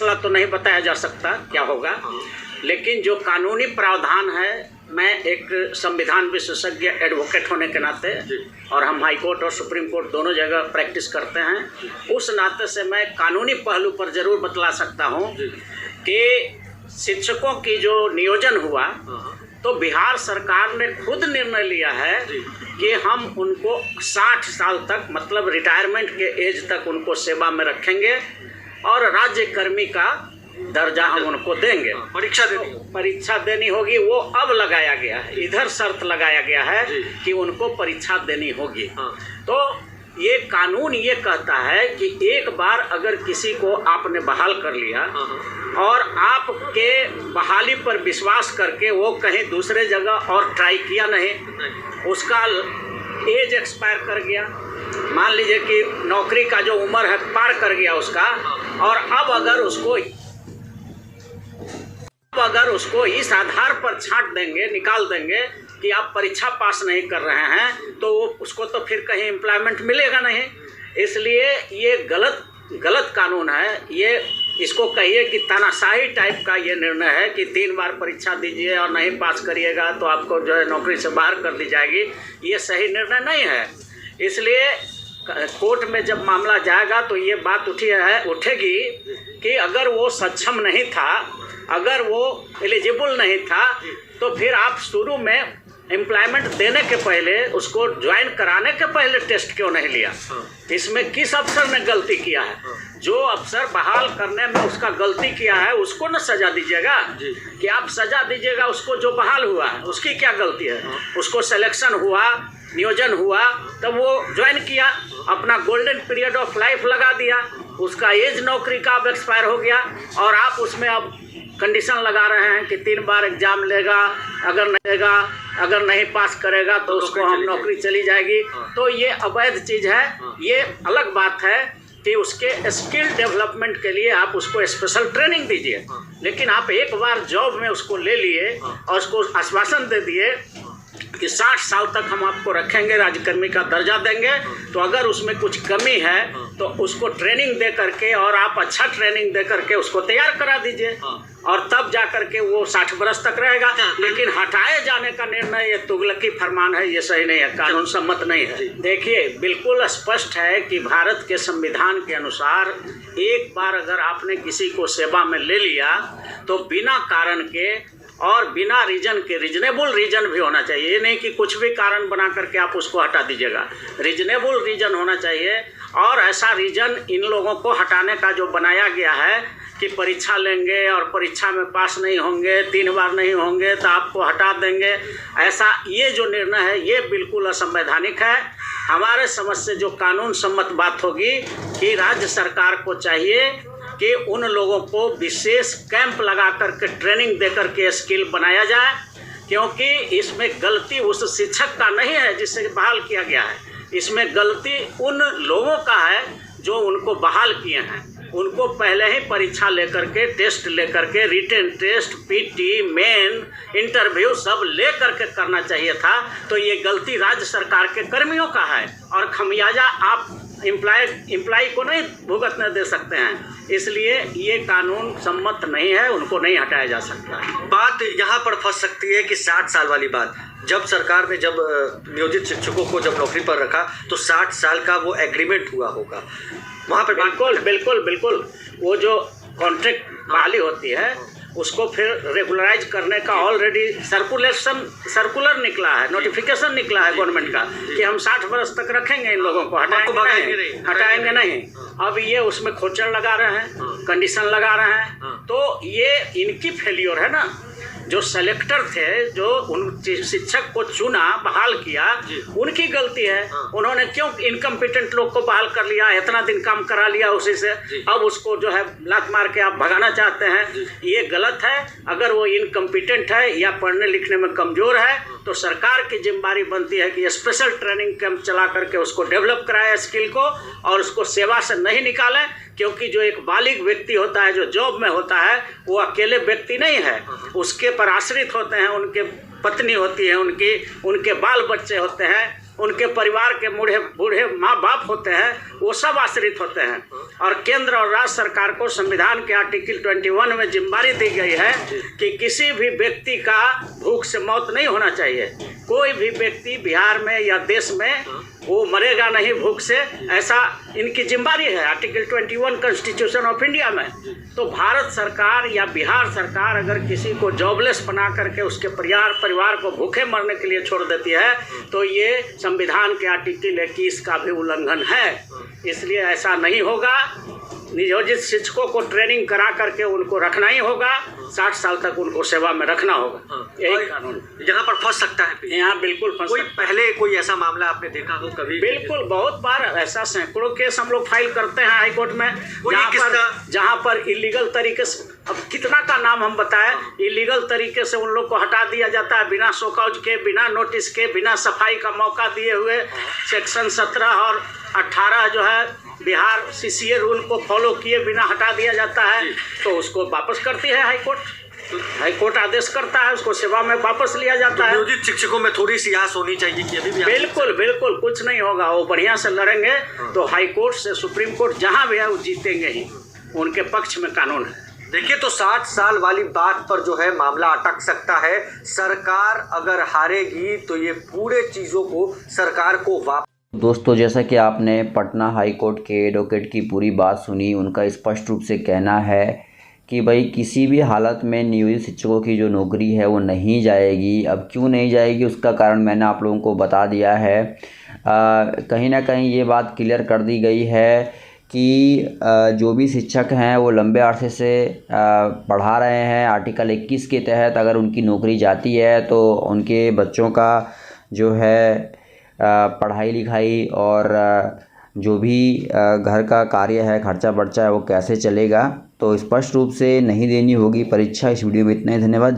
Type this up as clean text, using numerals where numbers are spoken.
मसला तो नहीं बताया जा सकता क्या होगा, लेकिन जो कानूनी प्रावधान है, मैं एक संविधान विशेषज्ञ एडवोकेट होने के नाते, और हम हाई कोर्ट और सुप्रीम कोर्ट दोनों जगह प्रैक्टिस करते हैं, उस नाते से मैं कानूनी पहलू पर ज़रूर बतला सकता हूं कि शिक्षकों की जो नियोजन हुआ तो बिहार सरकार ने खुद निर्णय लिया है कि हम उनको 60 साल तक, मतलब रिटायरमेंट के एज तक उनको सेवा में रखेंगे और राज्य कर्मी का दर्जा हम उनको देंगे। परीक्षा देनी होगी, वो अब लगाया गया है, इधर शर्त लगाया गया है कि उनको परीक्षा देनी होगी। तो ये कानून ये कहता है कि एक बार अगर किसी को आपने बहाल कर लिया और आपके बहाली पर विश्वास करके वो कहीं दूसरे जगह और ट्राई किया नहीं, उसका एज एक्सपायर कर गया, मान लीजिए कि नौकरी का जो उम्र है पार कर गया उसका, और अब अगर उसको इस आधार पर छांट देंगे, निकाल देंगे कि आप परीक्षा पास नहीं कर रहे हैं, तो उसको तो फिर कहीं एम्प्लॉयमेंट मिलेगा नहीं। इसलिए ये गलत कानून है। ये इसको कहिए कि तानाशाही टाइप का ये निर्णय है कि 3 बार परीक्षा दीजिए और नहीं पास करिएगा तो आपको जो है नौकरी से बाहर कर दी जाएगी। ये सही निर्णय नहीं है। इसलिए कोर्ट में जब मामला जाएगा तो ये बात उठेगी कि अगर वो सक्षम नहीं था, अगर वो एलिजिबल नहीं था, तो फिर आप शुरू में एम्प्लॉयमेंट देने के पहले, उसको ज्वाइन कराने के पहले टेस्ट क्यों नहीं लिया? इसमें किस अफसर ने गलती किया है? जो अफसर बहाल करने में उसका गलती किया है उसको न सजा दीजिएगा कि आप सजा दीजिएगा उसको जो बहाल हुआ है, उसकी क्या गलती है? उसको सिलेक्शन हुआ, नियोजन हुआ, तब वो ज्वाइन किया, अपना गोल्डन पीरियड ऑफ लाइफ लगा दिया, उसका एज नौकरी का अब एक्सपायर हो गया, और आप उसमें अब कंडीशन लगा रहे हैं कि 3 बार एग्जाम लेगा, अगर नहीं पास करेगा तो उसको हम नौकरी चली जाएगी। तो ये अवैध चीज़ है। ये अलग बात है कि उसके स्किल डेवलपमेंट के लिए आप उसको स्पेशल ट्रेनिंग दीजिए, लेकिन आप एक बार जॉब में उसको ले लिए और उसको आश्वासन दे दिए कि 60 साल तक हम आपको रखेंगे, राज्यकर्मी का दर्जा देंगे, तो अगर उसमें कुछ कमी है तो उसको ट्रेनिंग दे करके, और आप अच्छा ट्रेनिंग दे करके उसको तैयार करा दीजिए, और तब जा करके वो 60 बरस तक रहेगा। लेकिन हटाए जाने का निर्णय ये तुगलकी फरमान है, ये सही नहीं है, कानून सम्मत नहीं है। देखिए, बिल्कुल स्पष्ट है कि भारत के संविधान के अनुसार एक बार अगर आपने किसी को सेवा में ले लिया तो बिना कारण के और बिना रीजन के, रीजनेबल रीजन भी होना चाहिए। ये नहीं कि कुछ भी कारण बना करके आप उसको हटा दीजिएगा, रीजनेबल रीजन होना चाहिए। और ऐसा रीजन इन लोगों को हटाने का जो बनाया गया है कि परीक्षा लेंगे और परीक्षा में पास नहीं होंगे, 3 बार नहीं होंगे तो आपको हटा देंगे, ऐसा ये जो निर्णय है ये बिल्कुल असंवैधानिक है। हमारे समझ से जो कानून सम्मत बात होगी कि राज्य सरकार को चाहिए कि उन लोगों को विशेष कैंप लगा करके ट्रेनिंग दे करके स्किल बनाया जाए, क्योंकि इसमें गलती उस शिक्षक का नहीं है जिससे बहाल किया गया है, इसमें गलती उन लोगों का है जो उनको बहाल किए हैं। उनको पहले ही परीक्षा लेकर के, टेस्ट लेकर के, written test, PT, main, interview सब ले करके करना चाहिए था। तो ये गलती राज्य सरकार के कर्मियों का है, और खमियाजा आप एम्प्लॉय को नहीं भुगतने दे सकते हैं। इसलिए ये कानून सम्मत नहीं है, उनको नहीं हटाया जा सकता। बात यहाँ पर फंस सकती है कि 60 साल वाली बात, जब सरकार ने जब नियोजित शिक्षकों को जब नौकरी पर रखा तो 60 साल का वो एग्रीमेंट हुआ होगा, वहाँ पर बिल्कुल वो जो कॉन्ट्रैक्ट बहाली होती है उसको फिर रेगुलराइज करने का ऑलरेडी सर्कुलर निकला है, नोटिफिकेशन निकला है गवर्नमेंट का कि हम 60 बरस तक रखेंगे इन लोगों को, हटाएंगे नहीं। अब ये उसमें खोचर लगा रहे हैं, कंडीशन लगा रहे हैं, तो ये इनकी फेल्योर है ना। जो सेलेक्टर थे, जो उन शिक्षक को चुना, बहाल किया, उनकी गलती है। उन्होंने क्यों इनकम्पिटेंट लोग को बहाल कर लिया, इतना दिन काम करा लिया उसी से, अब उसको जो है लात मार के आप भगाना चाहते हैं, ये गलत है। अगर वो इनकम्पिटेंट है या पढ़ने लिखने में कमज़ोर है तो सरकार की जिम्मेदारी बनती है कि स्पेशल ट्रेनिंग कैंप चला करके उसको डेवलप कराए स्किल को, और उसको सेवा से नहीं निकालें। क्योंकि जो एक बालिग व्यक्ति होता है, जो जॉब में होता है, वो अकेले व्यक्ति नहीं है, उसके पर आश्रित होते हैं, उनके पत्नी होती है, उनके बाल बच्चे होते हैं। उनके परिवार के बूढ़े बूढ़े माँ बाप होते हैं, वो सब आश्रित होते हैं। और केंद्र और राज्य सरकार को संविधान के आर्टिकल 21 में जिम्मेदारी दी गई है कि किसी भी व्यक्ति का भूख से मौत नहीं होना चाहिए। कोई भी व्यक्ति बिहार में या देश में वो मरेगा नहीं भूख से, ऐसा इनकी जिम्मेदारी है आर्टिकल 21 कॉन्स्टिट्यूशन ऑफ इंडिया में। तो भारत सरकार या बिहार सरकार अगर किसी को जॉबलेस बना करके उसके परिवार को भूखे मरने के लिए छोड़ देती है तो ये संविधान के आर्टिकल 21 का भी उल्लंघन है। इसलिए ऐसा नहीं होगा। नियोजित शिक्षकों को ट्रेनिंग करा करके उनको रखना ही होगा, 60 साल तक उनको सेवा में रखना होगा। यही कानून यहाँ पर फंस सकता है। यहाँ बिल्कुल फंस कोई सकता है। पहले कोई ऐसा मामला आपने देखा हो कभी? बिल्कुल, बहुत बार ऐसा सैकड़ों केस हम लोग फाइल करते हैं हाई कोर्ट में, जहाँ पर इलीगल तरीके से, अब कितना का नाम हम बताएं, इलीगल तरीके से उन लोग को हटा दिया जाता है बिना शोकॉज के, बिना नोटिस के, बिना सफाई का मौका दिए हुए। सेक्शन 17 और 18 जो है बिहार CCA रूल को फॉलो किए बिना हटा दिया जाता है, तो उसको वापस करती है हाई कोर्ट आदेश करता है, उसको सेवा में वापस लिया जाता है। नियोजित शिक्षकों में थोड़ी सी आस होनी चाहिए कि अभी भी बिल्कुल कुछ नहीं होगा, वो बढ़िया से लड़ेंगे तो हाई कोर्ट से सुप्रीम कोर्ट जहाँ भी है वो जीतेंगे ही, उनके पक्ष में कानून है। देखिए, तो 60 साल वाली बात पर जो है मामला अटक सकता है। सरकार अगर हारेगी तो ये पूरे चीज़ों को सरकार को वापस। दोस्तों, जैसा कि आपने पटना हाई कोर्ट के एडवोकेट की पूरी बात सुनी, उनका स्पष्ट रूप से कहना है कि भाई किसी भी हालत में नियोजित शिक्षकों की जो नौकरी है वो नहीं जाएगी। अब क्यों नहीं जाएगी उसका कारण मैंने आप लोगों को बता दिया है। कहीं ना कहीं ये बात क्लियर कर दी गई है कि जो भी शिक्षक हैं वो लंबे अरसे से पढ़ा रहे हैं, आर्टिकल 21 के तहत अगर उनकी नौकरी जाती है तो उनके बच्चों का जो है पढ़ाई लिखाई और जो भी घर का कार्य है, खर्चा बर्चा है, वो कैसे चलेगा। तो स्पष्ट रूप से नहीं देनी होगी परीक्षा। इस वीडियो में इतना ही। धन्यवाद।